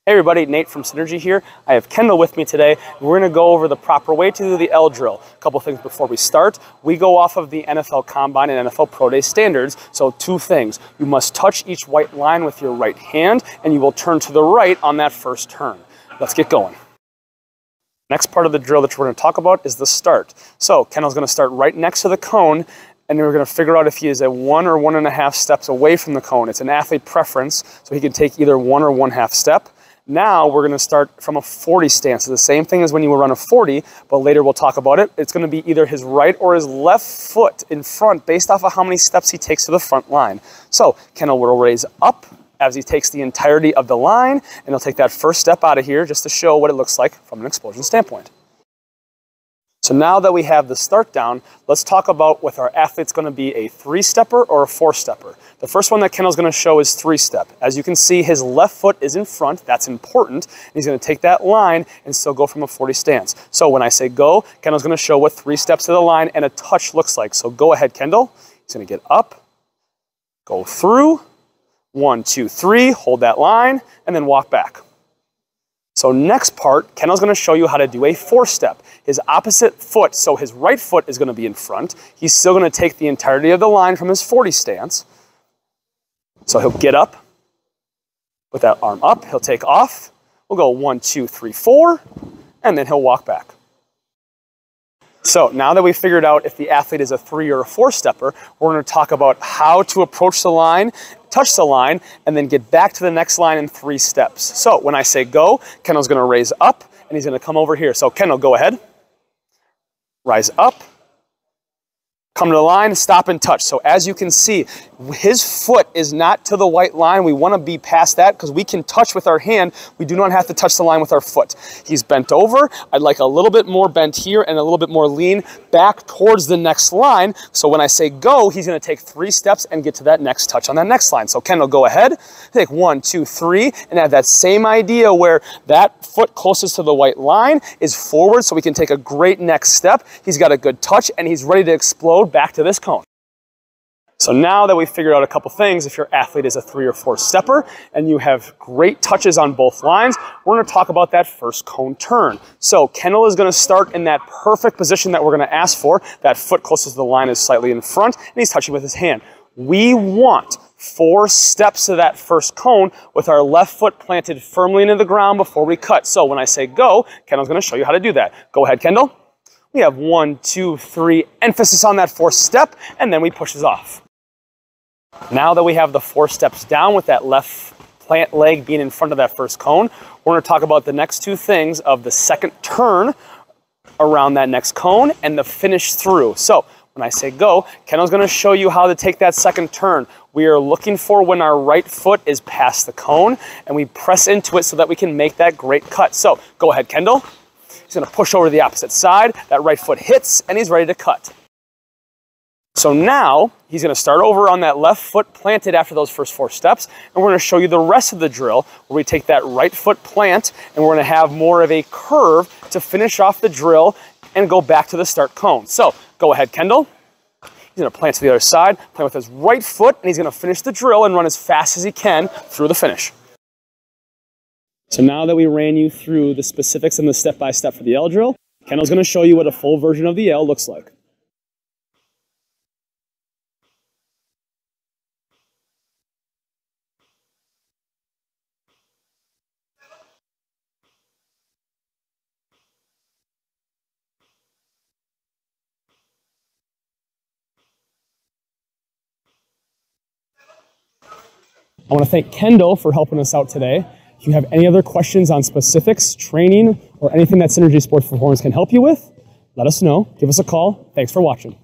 Hey everybody, Nate from Synergy here. I have Kendall with me today. We're going to go over the proper way to do the L drill. A couple things before we start. We go off of the NFL Combine and NFL Pro Day standards. So two things. You must touch each white line with your right hand and you will turn to the right on that first turn. Let's get going. Next part of the drill that we're going to talk about is the start. So Kendall's going to start right next to the cone and then we're going to figure out if he is at 1 or 1.5 steps away from the cone. It's an athlete preference, so he can take either 1 or 1/2 step. Now we're going to start from a 40 stance. It's the same thing as when you will run a 40, but later we'll talk about it. It's going to be either his right or his left foot in front based off of how many steps he takes to the front line. So Kendall will raise up as he takes the entirety of the line, and he'll take that first step out of here just to show what it looks like from an explosion standpoint. So now that we have the start down, let's talk about whether our athlete's going to be a 3-stepper or a 4-stepper. The first one that Kendall's going to show is 3-step. As you can see, his left foot is in front. That's important. He's going to take that line and still go from a 40 stance. So when I say go, Kendall's going to show what 3 steps to the line and a touch looks like. So go ahead, Kendall. He's going to get up, go through, 1, 2, 3, hold that line, and then walk back. So next part, Kendall's going to show you how to do a 4-step. His opposite foot, so his right foot is going to be in front. He's still going to take the entirety of the line from his 40 stance. So he'll get up, with that arm up, he'll take off. We'll go 1, 2, 3, 4, and then he'll walk back. So now that we've figured out if the athlete is a 3 or a 4-stepper, we're going to talk about how to approach the line, touch the line, and then get back to the next line in 3 steps. So when I say go, Kendall's going to raise up, and he's going to come over here. So Kendall, go ahead. Rise up. Come to the line, stop and touch. So as you can see, his foot is not to the white line. We want to be past that because we can touch with our hand. We do not have to touch the line with our foot. He's bent over. I'd like a little bit more bent here and a little bit more lean back towards the next line. So when I say go, he's going to take 3 steps and get to that next touch on that next line. So Kendall, go ahead. Take 1, 2, 3 and have that same idea where that foot closest to the white line is forward so we can take a great next step. He's got a good touch and he's ready to explode back to this cone. So now that we've figured out a couple things, if your athlete is a 3 or 4-stepper and you have great touches on both lines, we're going to talk about that first cone turn. So Kendall is going to start in that perfect position that we're going to ask for. That foot closest to the line is slightly in front and he's touching with his hand. We want 4 steps to that first cone with our left foot planted firmly into the ground before we cut. So when I say go, Kendall's going to show you how to do that. Go ahead, Kendall. We have 1, 2, 3, emphasis on that 4th step, and then we push this off. Now that we have the 4 steps down with that left plant leg being in front of that first cone, we're going to talk about the next 2 things of the second turn around that next cone and the finish through. So when I say go, Kendall's going to show you how to take that second turn. We are looking for when our right foot is past the cone, and we press into it so that we can make that great cut. So go ahead, Kendall. He's going to push over to the opposite side. That right foot hits, and he's ready to cut. So now, he's going to start over on that left foot planted after those first 4 steps, and we're going to show you the rest of the drill where we take that right foot plant, and we're going to have more of a curve to finish off the drill and go back to the start cone. So, go ahead, Kendall. He's going to plant to the other side, plant with his right foot, and he's going to finish the drill and run as fast as he can through the finish. So now that we ran you through the specifics and the step-by-step for the L drill, Kendall's going to show you what a full version of the L looks like. I want to thank Kendall for helping us out today. If you have any other questions on specifics, training, or anything that Synergy Sports Performance can help you with, let us know. Give us a call. Thanks for watching.